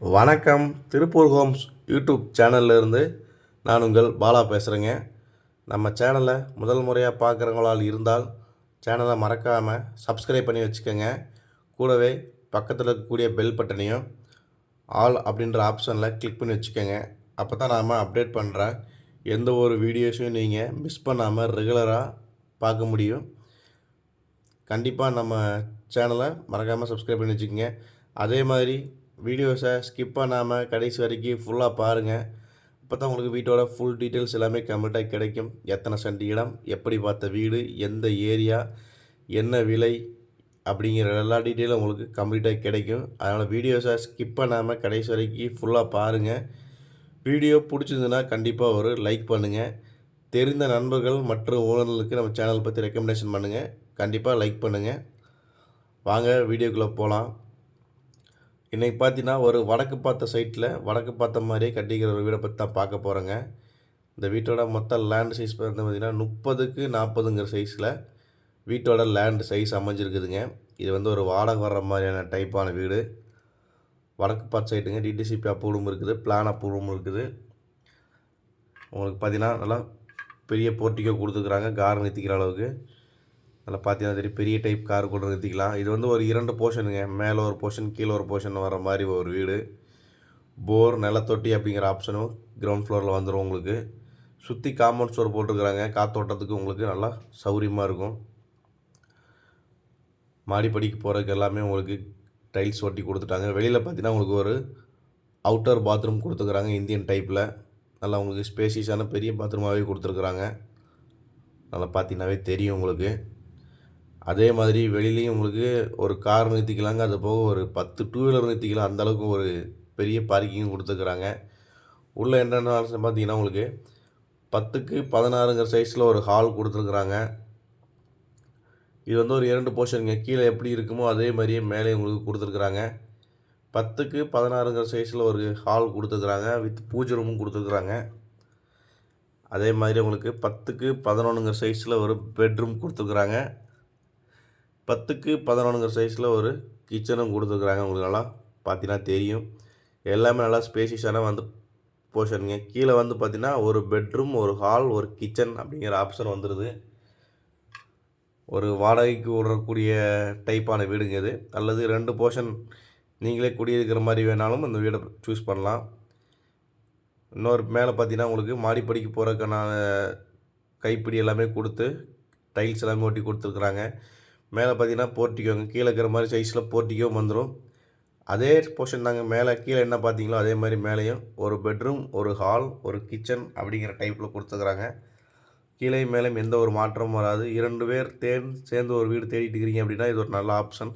வணக்கம். Tiruppur Holmes YouTube சேனல்ல இருந்து நான் உங்கள் பாலா பேசுகிறேங்க. நம்ம சேனலை முதல் முறையாக பார்க்குறவங்களால் இருந்தால் சேனலை மறக்காமல் சப்ஸ்கிரைப் பண்ணி வச்சுக்கோங்க. கூடவே பக்கத்தில் இருக்கக்கூடிய பெல் பட்டனையும் ஆல் அப்படின்ற ஆப்ஷனில் கிளிக் பண்ணி வச்சுக்கோங்க. அப்போ தான் நாம் அப்டேட் பண்ணுற எந்த ஒரு வீடியோஸையும் நீங்கள் மிஸ் பண்ணாமல் ரெகுலராக பார்க்க முடியும். கண்டிப்பாக நம்ம சேனலை மறக்காமல் சப்ஸ்கிரைப் பண்ணி வச்சுக்கோங்க. அதே மாதிரி வீடியோஸை ஸ்கிப் பண்ணாமல் கடைசி வரைக்கும் ஃபுல்லாக பாருங்கள். அப்போ தான் உங்களுக்கு வீட்டோட ஃபுல் டீட்டெயில்ஸ் எல்லாமே கம்ப்ளீட்டாக கிடைக்கும். எத்தனை சென்ட் இடம், எப்படி பார்த்த வீடு, எந்த ஏரியா, என்ன விலை அப்படிங்கிற எல்லா டீட்டெயிலும் உங்களுக்கு கம்ப்ளீட்டாக கிடைக்கும். அதனால் வீடியோஸை ஸ்கிப் பண்ணாமல் கடைசி வரைக்கும் ஃபுல்லாக பாருங்கள். வீடியோ பிடிச்சிருந்துன்னா கண்டிப்பாக ஒரு லைக் பண்ணுங்கள். தெரிந்த நண்பர்கள் மற்றும் உறவினர்களுக்கு நம்ம சேனல் பற்றி ரெக்கமெண்டேஷன் பண்ணுங்கள். கண்டிப்பாக லைக் பண்ணுங்கள். வாங்க வீடியோக்குள்ளே போகலாம். இன்றைக்கி பார்த்தீங்கன்னா ஒரு வடக்கு பார்த்த சைட்டில் வடக்கு பார்த்த மாதிரியே கட்டிக்கிற ஒரு வீடை பற்றி தான் பார்க்க போகிறேங்க. இந்த வீட்டோட மொத்த லேண்ட் சைஸ் பார்த்திங்கன்னா 30க்கு 40ங்கிற சைஸில் வீட்டோட லேண்ட் சைஸ் அமைஞ்சிருக்குதுங்க. இது வந்து ஒரு வாடகை வர்ற மாதிரியான டைப்பான வீடு. வடக்கு பார்த்த சைட்டுங்க. டிடிசிபி அப்ரூவலும் இருக்குது, பிளான் அப்ரூவலும் இருக்குது. உங்களுக்கு பார்த்தீங்கன்னா நல்லா பெரிய போர்ட்டிக்கோ கொடுத்துருக்குறாங்க, கார் நிறுத்திக்கிற அளவுக்கு. அதில் பார்த்தீங்கன்னா தெரியும், பெரிய டைப் கார் கூட நிறுத்திக்கலாம். இது வந்து ஒரு 2 போர்ஷனுங்க. மேலே ஒரு போர்ஷன், கீழே ஒரு போர்ஷன் வர மாதிரி ஒரு வீடு. போர், நிலத்தொட்டி அப்படிங்கிற ஆப்ஷனும் கிரவுண்ட் ஃப்ளோரில் வந்துடும் உங்களுக்கு. சுற்றி காம்பவுண்ட் ஸ்டோர் போட்டிருக்கிறாங்க. காற்றோட்டத்துக்கு உங்களுக்கு நல்லா சௌகரியமாக இருக்கும். மாடிப்படிக்கு போகிறதுக்கு எல்லாமே உங்களுக்கு டைல்ஸ் ஒட்டி கொடுத்துட்டாங்க. வெளியில் பார்த்தீங்கன்னா உங்களுக்கு ஒரு அவுட்டர் பாத்ரூம் கொடுத்துருக்குறாங்க இந்தியன் டைப்பில். நல்லா உங்களுக்கு ஸ்பேசியஸான பெரிய பாத்ரூமாகவே கொடுத்துருக்குறாங்க. நல்லா பார்த்தீங்கன்னாவே தெரியும் உங்களுக்கு. அதே மாதிரி வெளியிலையும் உங்களுக்கு ஒரு கார் நிறுத்திக்கலாங்க. அது போக ஒரு 10 டூ வீலர் நிறுத்திக்கலாம். அந்தளவுக்கு ஒரு பெரிய பார்க்கிங்கும் கொடுத்துருக்குறாங்க. உள்ளே என்னென்ன பார்த்தீங்கன்னா உங்களுக்கு 10க்கு 16ங்கிற சைஸில் ஒரு ஹால் கொடுத்துருக்குறாங்க. இது வந்து ஒரு 2 போர்ஷனுங்க. கீழே எப்படி இருக்குமோ அதே மாதிரியே மேலே உங்களுக்கு கொடுத்துருக்குறாங்க. 10க்கு 16ங்கிற சைஸில் ஒரு ஹால் கொடுத்துருக்குறாங்க. வித் பூஜை ரூமும் கொடுத்துருக்குறாங்க. அதே மாதிரி உங்களுக்கு 10க்கு 11ங்கிற சைஸில் ஒரு பெட்ரூம் கொடுத்துருக்குறாங்க. 10க்கு 11ங்கிற சைஸில் ஒரு கிச்சனும் கொடுத்துருக்குறாங்க. உங்களுக்கு நல்லா பார்த்தீங்கன்னா தெரியும். எல்லாமே நல்லா ஸ்பேசியஸான வந்து போர்ஷனுங்க. கீழே வந்து பார்த்தீங்கன்னா ஒரு பெட்ரூம், ஒரு ஹால், ஒரு கிச்சன் அப்படிங்கிற ஆப்ஷன் வந்துடுது. ஒரு வாடகைக்கு விடக்கூடிய டைப்பான வீடுங்க இது. அல்லது 2 போர்ஷன் நீங்களே குடியிருக்கிற மாதிரி வேணாலும் இந்த வீடை சூஸ் பண்ணலாம். இன்னொரு மேலே பார்த்தீங்கன்னா உங்களுக்கு மாடிப்படிக்கு போகிறதுக்கான கைப்பிடி எல்லாமே கொடுத்து டைல்ஸ் எல்லாமே ஒட்டி கொடுத்துருக்குறாங்க. மேலே பார்த்தீங்கன்னா போர்ட்டிக்கோங்க. கீழே இருக்கிற மாதிரி சைஸில் போர்ட்டிக்கோவும் வந்துடும். அதே போர்ஷன் தாங்க. மேலே கீழே என்ன பார்த்தீங்களோ அதே மாதிரி மேலேயும் ஒரு பெட்ரூம், ஒரு ஹால், ஒரு கிச்சன் அப்படிங்கிற டைப்பில் கொடுத்துருக்குறாங்க. கீழே மேலேயும் எந்த ஒரு மாற்றமும் வராது. 2 பேர் சேர்ந்து ஒரு வீடு தேடிட்டு இருக்கிறீங்க அப்படின்னா இது ஒரு நல்ல ஆப்ஷன்.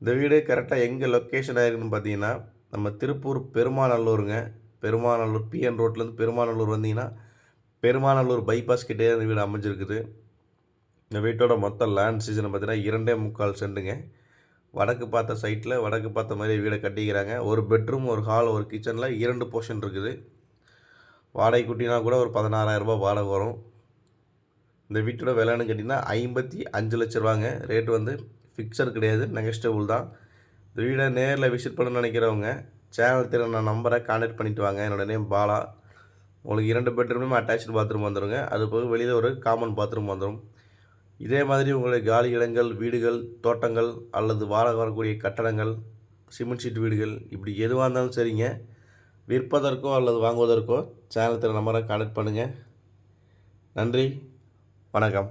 இந்த வீடு கரெக்டாக எங்கே லொக்கேஷன் ஆகிருக்குன்னு பார்த்தீங்கன்னா நம்ம திருப்பூர் பெருமாநல்லூருங்க. பெருமாநல்லூர் பிஎன் ரோட்லேருந்து பெருமாநல்லூர் வந்தீங்கன்னா பெருமாநல்லூர் பைபாஸ் கிட்டே அந்த வீடு அமைஞ்சிருக்குது. இந்த வீட்டோட மொத்த லேண்ட் சீசனை பார்த்தீங்கன்னா 2.25 சென்ட்டுங்க. வடக்கு பார்த்த சைட்டில் வடக்கு பார்த்த மாதிரி வீடை கட்டிக்கிறாங்க. ஒரு பெட்ரூம், ஒரு ஹால், ஒரு கிச்சனில் 2 போர்ஷன் இருக்குது. வாடகை குட்டினா கூட ஒரு 16,000 வாடகை வரும். இந்த வீட்டோட விலைன்னு கேட்டிங்கன்னா 55 லட்ச ரூபாங்க. ரேட்டு வந்து ஃபிக்ஸட் கிடையாது, நெகஸ்டபிள் தான். இந்த வீடை நேரில் விசிட் பண்ணணும்னு நினைக்கிறவங்க சேனல் தெரியும் நான் நம்பரை கான்டாக்ட் பண்ணிவிட்டு வாங்க. என்னோடய நேம் பாலா. உங்களுக்கு 2 பெட்ரூமும் அட்டாச்சு பாத்ரூம் வந்துடுங்க. அது போக வெளியில் ஒரு காமன் பாத்ரூம் வந்துடும். இதே மாதிரி உங்களுடைய காலி இடங்கள், வீடுகள், தோட்டங்கள் அல்லது வாடகை வரக்கூடிய கட்டடங்கள், சிமெண்ட் ஷீட் வீடுகள் இப்படி எதுவாக இருந்தாலும் சரிங்க, விற்பதற்கோ அல்லது வாங்குவதற்கோ சேனல் நம்பரை கான்டாக்ட் பண்ணுங்கள். நன்றி, வணக்கம்.